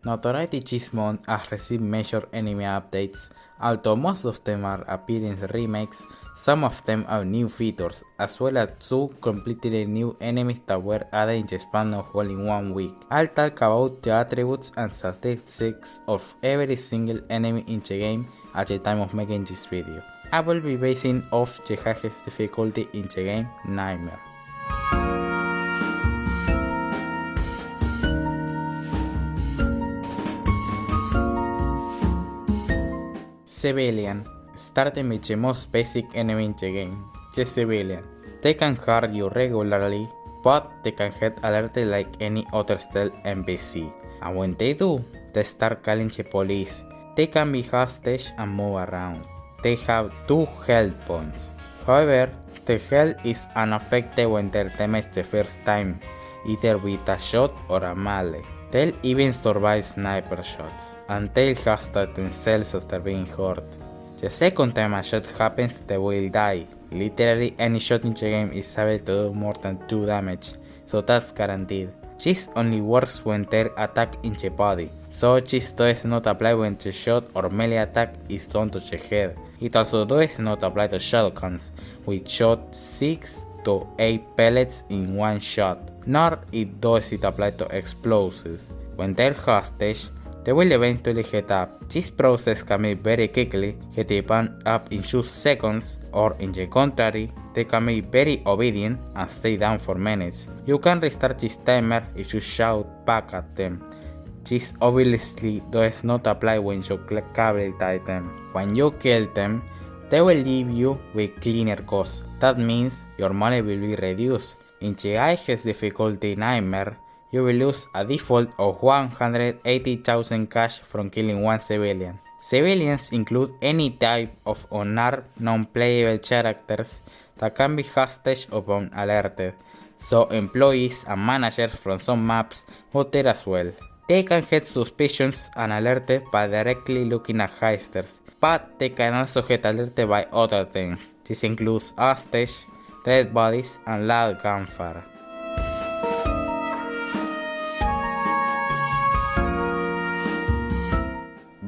Notoriety Chismon has received major enemy updates, although most of them are appearance remakes. Some of them have new features, as well as 2 completely new enemies that were added in the span of only 1 week. I'll talk about the attributes and statistics of every single enemy in the game at the time of making this video. I will be basing off the highest difficulty in the game, Nightmare. Civilian. Starting with the most basic enemy in the game, the Civilian. They can hurt you regularly, but they can get alerted like any other stealth NPC, and when they do, they start calling the police. They can be hostage and move around. They have 2 health points. However, the health is unaffected when they're damaged the first time, either with a shot or a melee. They'll even survive sniper shots, and they'll hostile themselves after being hurt. The second time a shot happens, they will die. Literally any shot in the game is able to do more than 2 damage, so that's guaranteed. This only works when they're attacked in the body, so this does not apply when the shot or melee attack is done to the head. It also does not apply to shotguns, which shot 6 to 8 pellets in 1 shot, nor does it apply to explosives. When they're hostage, they will eventually heat up. This process can be very quickly, getting burned up in just seconds, or in the contrary, they can be very obedient and stay down for minutes. You can restart this timer if you shout back at them. This obviously does not apply when you cable tie them. When you kill them, they will leave you with cleaner costs. That means your money will be reduced. In the highest difficulty Nightmare, you will lose a default of 180,000 cash from killing 1 civilian. Civilians include any type of unarmed, non-playable characters that can be hostage upon alerted, so employees and managers from some maps go there as well. They can get suspicions and alerted by directly looking at heisters, but they can also get alerted by other things. This includes hostage, dead bodies, and loud gunfire.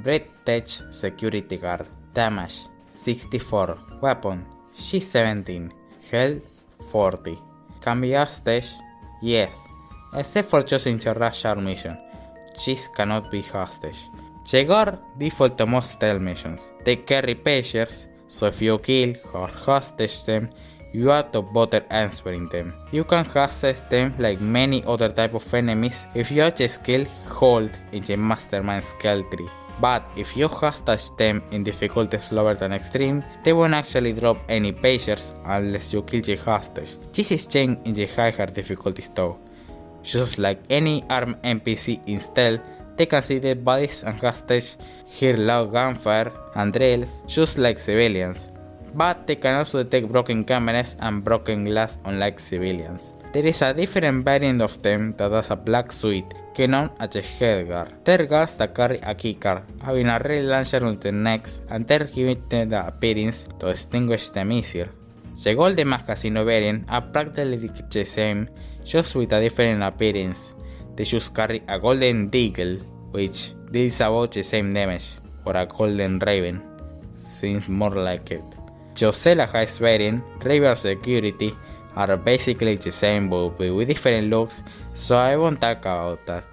Bricktech Security Guard. Damage 64. Weapon G17. Health 40. Can be hostage? Yes, except for choosing the rush hour mission. This cannot be hostage. The guard default to most stealth missions. They carry pagers, so if you kill or hostage them, you have to bother answering them. You can hostage them like many other type of enemies if you have the skill Hold in the Mastermind skill tree. But if you hostage them in difficulties lower than extreme, they won't actually drop any pagers unless you kill the hostage. This is changed in the higher difficulties though. Just like any armed NPC in stealth, they can see dead bodies and hostage, hear loud gunfire and drills just like civilians. But they can also detect broken cameras and broken glass unlike civilians. There is a different variant of them that has a black suit, known as a headguard. They're guards that carry a keycard, having a red launcher on their necks, and they're given the appearance to distinguish them easier. The Golden Mask Casino variant are practically the same, just with a different appearance. They just carry a Golden Deagle, which deals about the same damage, or a Golden Raven, seems more like it. Josella Heist variant, River Security, are basically the same but with different looks, so I won't talk about that.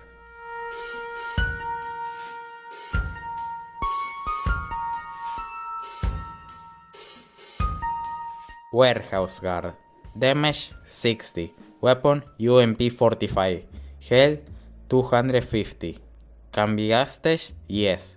Warehouse Guard. Damage 60. Weapon UMP 45. Health 250. Can be hostage? Yes.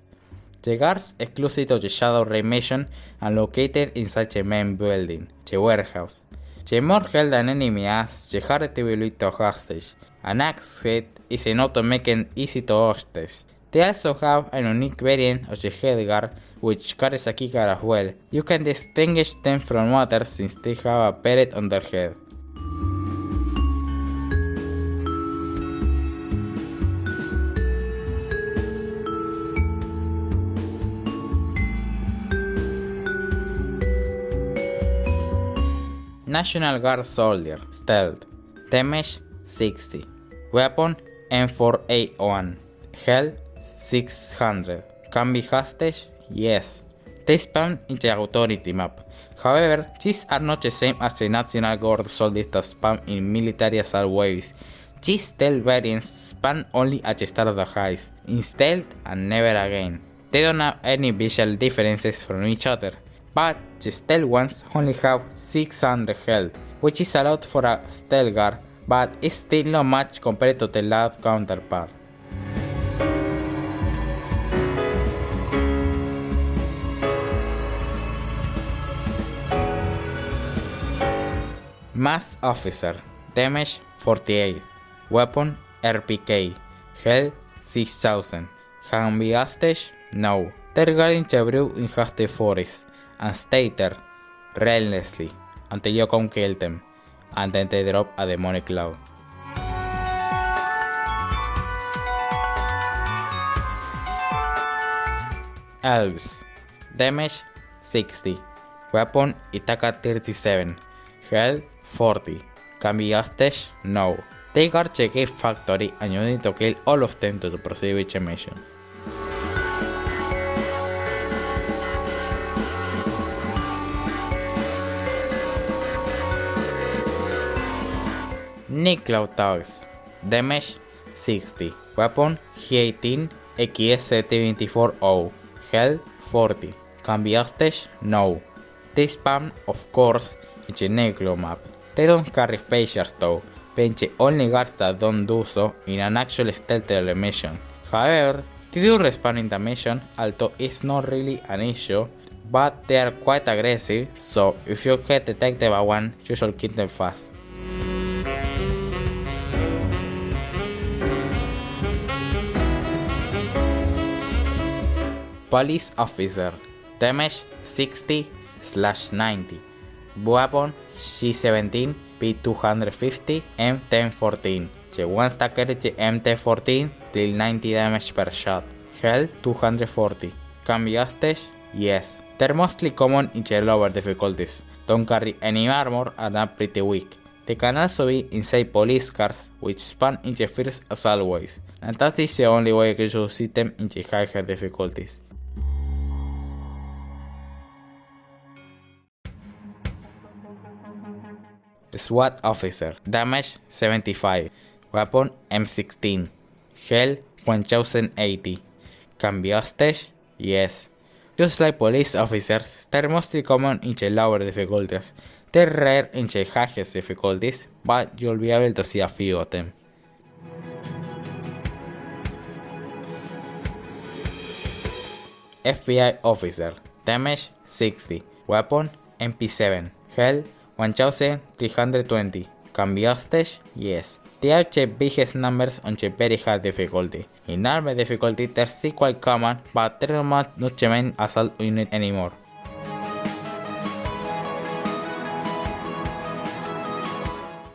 The guards exclusive to the Shadow Ray mission and located inside the main building, the warehouse. The more health an enemy has, the harder they will be to hostage. An axe hit is enough to make it easy to hostage. They also have a unique variant of the headguard which carries a keycard as well. You can distinguish them from others since they have a beret on their head. National Guard Soldier. Stealth. Damage 60. Weapon M4A1. Health 600. Can be hostage? Yes. They spawn in the Authority map. However, these are not the same as the National Guard soldiers that spawn in military assault waves. These stealth variants spawn only at the start of the heist, in stealth and never again. They don't have any visual differences from each other, but the stealth ones only have 600 health, which is a lot for a stealth guard, but it's still not much compared to the loud counterpart. Mass Officer, Damage 48, Weapon RPK, Health 6000, Can be hostage? No. Targeting the brew in hostile forest, and stay there, relentlessly, until you can kill them, and then they drop a demonic cloud. Elves, Damage 60, Weapon Itaka 37, Health 40, Can be hostage? No. They guard the gate factory and you need to kill all of them to proceed with the mission. Nightclub Thugs, Damage 60, Weapon G18 XS-74O, Health 40, Can be hostage? No. They spam, of course, in the Nightclub map. They don't carry phasers though, being the only guards that don't do so in an actual stealth mission. However, they do respawn in the mission, although it's not really an issue, but they are quite aggressive, so if you get detected by one, you should kill them fast. Police Officer, Damage 60/90, Weapon G17 P250 M1014. The ones that carry the M1014 deal 90 damage per shot. Health 240. Can be hostage? Yes. They're mostly common in the lower difficulties, don't carry any armor and are pretty weak. They can also be inside police cars, which spawn in the first assault waves, and that is the only way you should see them in the higher difficulties. SWAT Officer, Damage 75, Weapon M16, Health 1080. Can be hostage? Yes. Just like police officers, they're mostly common in the lower difficulties. They're rare in the highest difficulties, but you'll be able to see a few of them. FBI Officer, Damage 60, Weapon MP7, Health 1320. Can be hostage? Yes. They have the biggest numbers on the very hard difficulty. In armor difficulty they're still quite common, but they're not the main assault unit anymore.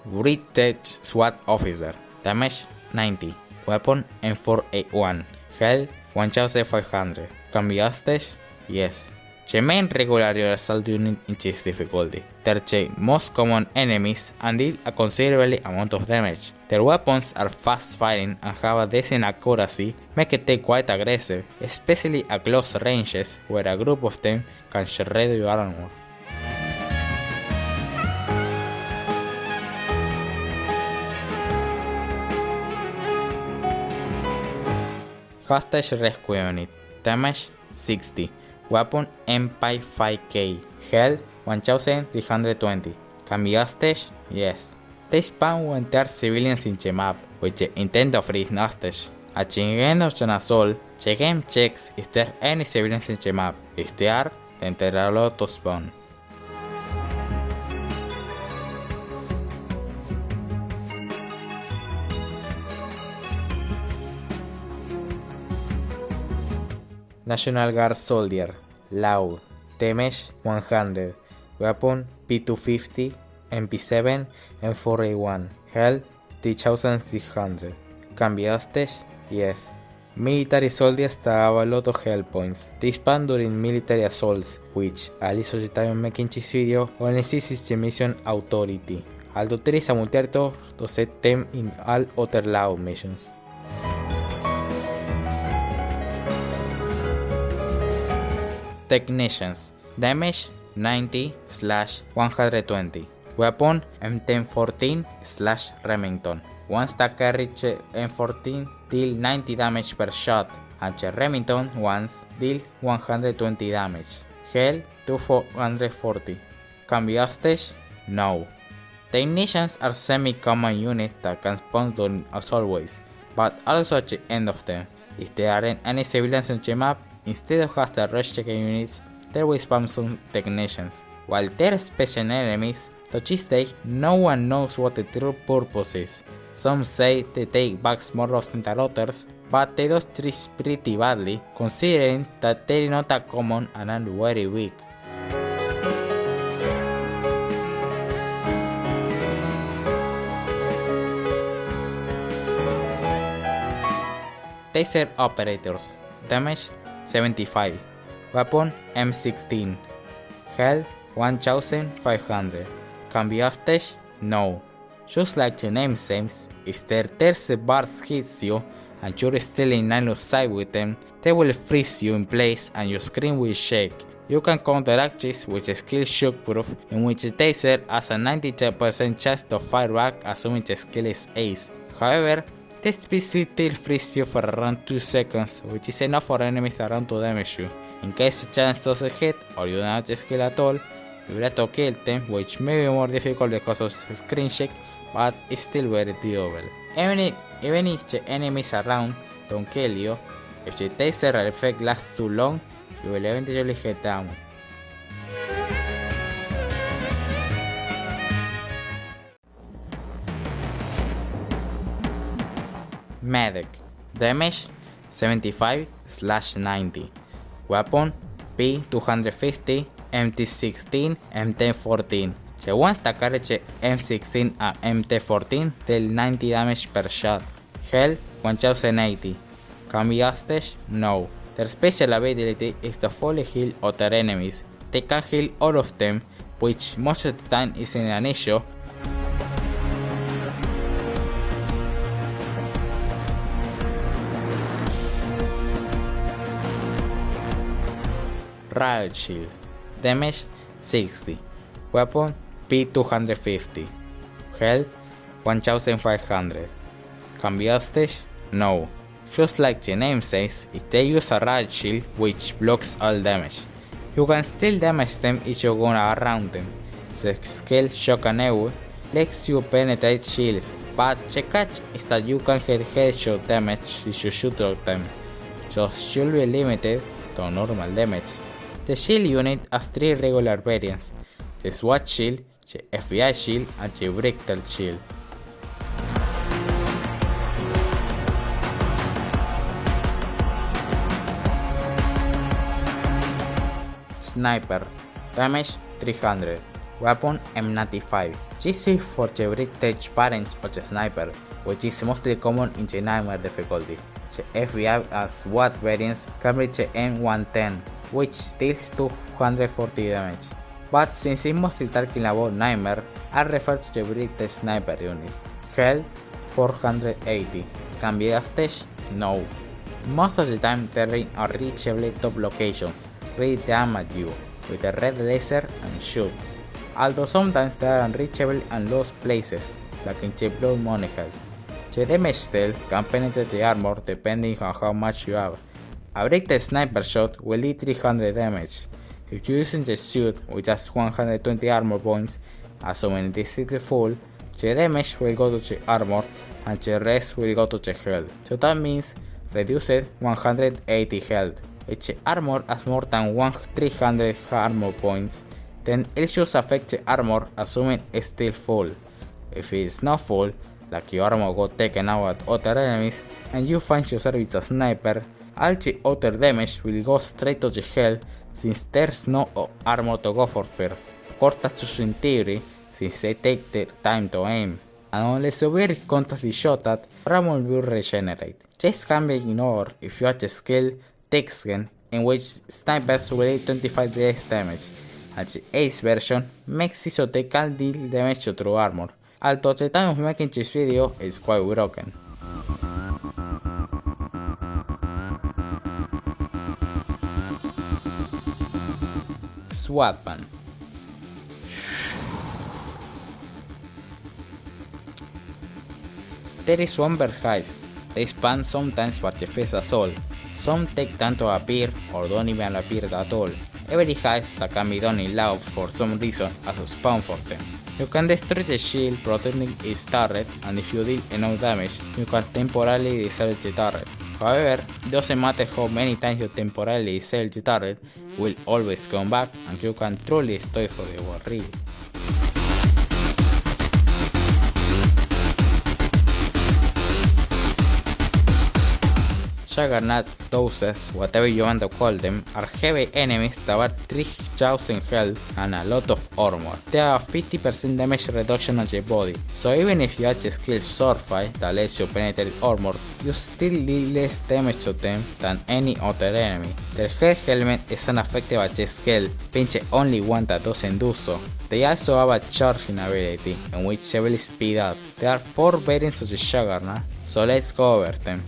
Bricktech SWAT Officer, Damage 90, Weapon M4A1, Health 1500. Can be hostage? Yes. The main regular assault unit in this difficulty. They're the most common enemies and deal a considerable amount of damage. Their weapons are fast firing and have a decent accuracy, making them quite aggressive, especially at close ranges where a group of them can shred your armor. Hostage Rescue Unit, Damage 60, Weapon MP5K, Health 1320. Can be hostage? Yes. They spawn when there are civilians in the map, with the intent of freeing hostage. At the end of an assault, the game checks if there are any civilians in the map. If there are, then they are allowed to spawn. National Guard Soldier, Loud, Damage 100, Weapon P250, MP7, M4A1, Health 3600. Can be hostage? Yes. Military soldiers have a lot of health points. They spawn during military assaults, which, at least at the time of making this video, only sees the mission Authority, although there is a multiplier to set them in all other Loud missions. Technicians. Damage 90/120. Weapon M1014/Remington. One stack carry M14 deal 90 damage per shot, and Remington ones deal 120 damage. Health 240. Can be hostage? No. Technicians are semi-common units that can spawn during as always, but also at the end of them. If there aren't any civilians on the map, instead of hostile rush checking units, there will spawn some technicians. While they're special enemies, to this day no one knows what the true purpose is. Some say they take bugs more often than others, but they do treat pretty badly, considering that they're not that common and are very weak. Taser Operators. Damage 75. Weapon M16. Health 1500. Can be hostage? No. Just like the name says, if their taser bars hits you and you're still in line of sight with them, they will freeze you in place and your screen will shake. You can counteract this with a skill Shockproof, in which the taser has a 90% chance to fire back assuming the skill is ace. However, this PC still freezes you for around 2 seconds, which is enough for enemies around to damage you. In case the chance doesn't hit or you don't have the skill at all, you will have to kill them, which may be more difficult because of the screen shake, but it's still very doable. Even if the enemies around don't kill you, if the taser effect lasts too long, you will eventually get down. Medic. Damage 75/90. Weapon P250, MT16, MT14. The ones that carry the M16 and MT14 deal 90 damage per shot. Health 1080. Can be hostage? No. Their special ability is to fully heal other enemies. They can heal all of them, which most of the time isn't an issue. Riot Shield. Damage 60. Weapon P250. Health 1500. Can be hostage? No. Just like the name says, if they use a Riot Shield which blocks all damage, you can still damage them if you go around them. The skill Shock and Awe lets you penetrate shields, but the catch is that you can get headshot damage if you shoot at them, so you'll be limited to normal damage. The shield unit has 3 regular variants: the SWAT shield, the FBI shield, and the Bricktech shield. Sniper. Damage 300. Weapon M95. This is for the Bricktech variant of the Sniper, which is mostly common in the Nightmare difficulty. The FBI and SWAT variants carry the M110, which deals 240 damage. But since it's mostly talking about Nightmare, I refer to the Bricktech Sniper unit. Health 480. Can be hostage? No. Most of the time they're in unreachable top locations, ready to aim at you with a red laser and shoot. Although sometimes they are unreachable and lost places, like in the Blood Money Heist. The damage still can penetrate the armor depending on how much you have. A Bricktech sniper shot will do 300 damage. If you're using the suit with just 120 armor points, assuming it is still full, the damage will go to the armor and the rest will go to the health. So that means reduced 180 health. If the armor has more than 300 armor points, then it should affect the armor assuming it's still full. If it is not full, like your armor got taken out at other enemies and you find yourself with a sniper, all the other damage will go straight to the health since there's no armor to go for first. Of course that's just in theory, since they take their time to aim. And unless you are constantly shot at, armor will regenerate. This can be ignored if you have the skill Texgen, in which snipers will do 25 less damage, and the Ace version makes it so they can deal damage through armor, although the time of making this video is quite broken. SWAT ban. There is one heist. They span sometimes but the face as all. Some take time to appear or don't even appear at all. Every heist that can be done in love for some reason as a spawn for them. You can destroy the shield protecting its turret, and if you deal enough damage, you can temporarily disable the turret. However, it doesn't matter how many times you temporarily disable the turret, it will always come back and you can truly destroy for the war real. Juggernauts, Thugs, whatever you want to call them, are heavy enemies that are 3000 health and a lot of armor. They have 50% damage reduction on your body, so even if you add a skill Swordfight that lets you penetrate armor, you still deal less damage to them than any other enemy. Their head helmet is unaffected by the skill, pinch only one that doesn't do so. They also have a charging ability, in which they will speed up. There are 4 variants of the Juggernaut, so let's go over them.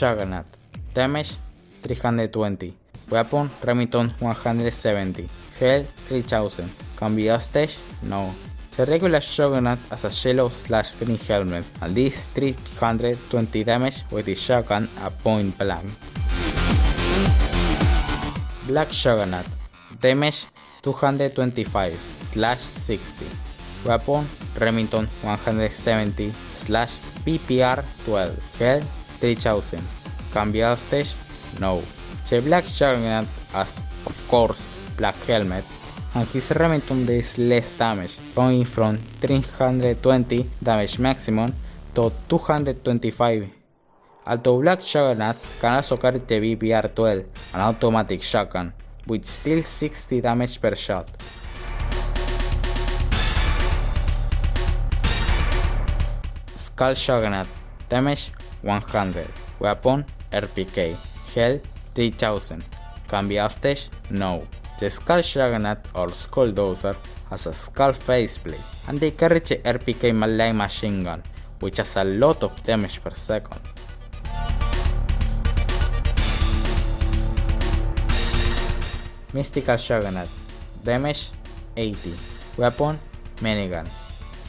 Juggernaut Damage 320, Weapon Remington 170, Health 3000, Can be hostage? No. The regular Juggernaut has a yellow/green helmet and this 320 damage with the shotgun at point blank. Black Juggernaut Damage 225/60, Weapon Remington 170/PPR 12, Health 3000, Can be hostage? No. The Black Juggernaut has, of course, black helmet, and his Remington does less damage, going from 320 damage maximum to 225. Although Black Juggernauts can also carry the PPR 12, an automatic shotgun, with still 60 damage per shot. Skull Juggernaut Damage 100, Weapon RPK, Health 3000, Can be hostage? No. The Skull Juggernaut or Skull Dozer has a skull faceplate, and they carry the RPK melee machine gun, which has a lot of damage per second. Mystical Juggernaut Damage 80, Weapon Minigun,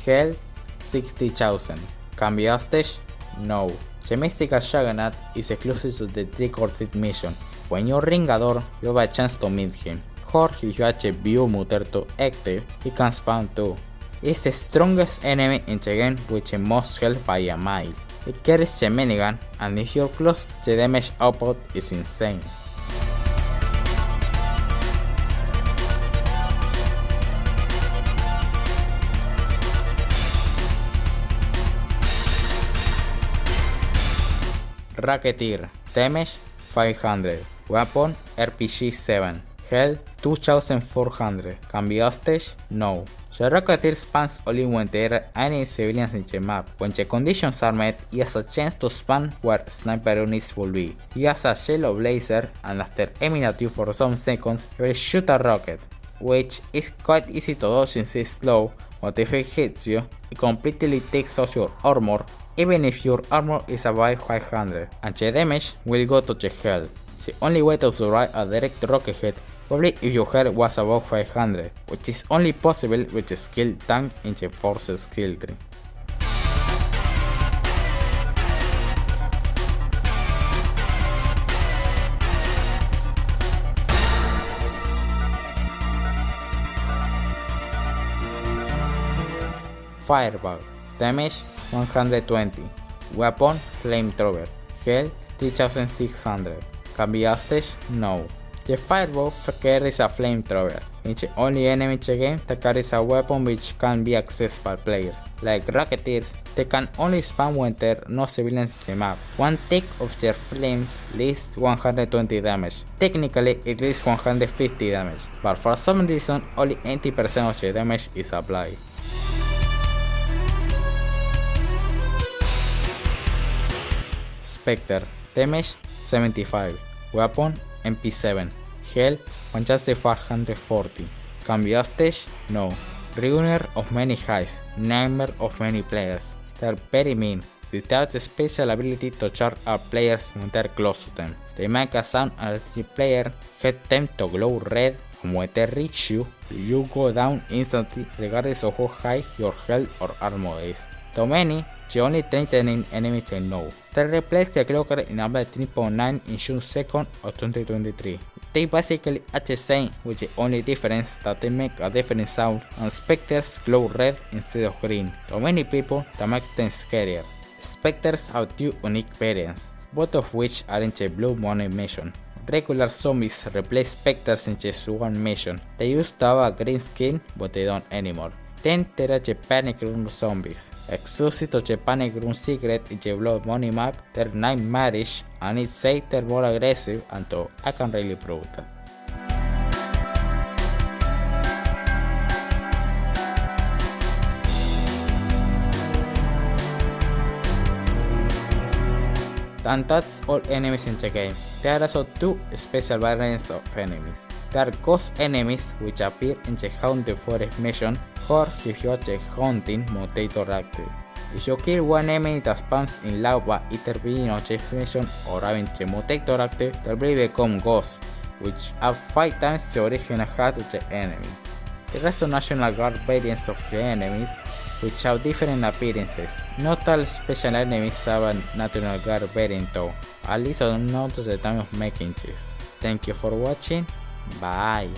Health 60,000, Can be hostage? No. The Mystical Juggernaut is exclusive to the Trick or Treat mission. When you ring a door, you have a chance to meet him. Or if you have a view mutter to active, he can spawn too. It's the strongest enemy in the game with the most health by a mile. It carries the minigun, and if you're close, the damage output is insane. Rocketeer Damage 500, Weapon RPG-7, Health 2400, Can be hostage? No. The Rocketeer spawns only when there are any civilians in the map. When the conditions are met, he has a chance to spawn where sniper units will be. He has a yellow blazer, and after aiming at you for some seconds, he will shoot a rocket, which is quite easy to do since it's slow, but if it hits you, it completely takes off your armor, even if your armor is above 500, and the damage will go to the health. The only way to survive a direct rocket hit probably if your health was above 500, which is only possible with the skill tank in the forces skill tree. Firebug Damage 120, Weapon Flamethrower, Health 3600, Can be hostage? No. The Firebug carries a flamethrower. It's the only enemy in the game that carries a weapon which can be accessed by players. Like Rocketeers, they can only spawn when there are no civilians in the map. One tick of their flames leads 120 damage. Technically, it leads 150 damage, but for some reason only 80% of the damage is applied. Specter Damage 75, Weapon MP7, Health 1440, Can be hostage? No. Ruiner of many highs, nightmare of many players. They're very mean. They have the special ability to charge our players when they're close to them. They make a sound and let the player get them to glow red, and when they reach you, you go down instantly regardless of how high your health or armor is. To many, the only threatening enemies they know. They replaced the clocker in update 3.9 in June 2nd of 2023. They basically are the same, with the only difference that they make a different sound and Specters glow red instead of green. To many people, that makes them scarier. Specters have two unique variants, both of which are in the Blue Money mission. Regular zombies replace Specters in just one mission. They used to have a green skin, but they don't anymore. Then there are the Panic Room zombies. Exclusive to the Panic Room secret in the Blood Money map, they're nightmarish and it's said they're more aggressive, and though I can't really prove that. And that's all enemies in the game. There are also two special variants of enemies. There are ghost enemies which appear in the Haunted Forest mission or if you are the Haunting Mutator active. If you kill one enemy that spawns in lava either being on the mission or having the Mutator active, they will become ghosts, which are 5 times the original height of the enemy. There are also National Guard variants of the enemies, which have different appearances. Not all special enemies have a National Guard variant though, at least not at the time of making this. Thank you for watching, bye.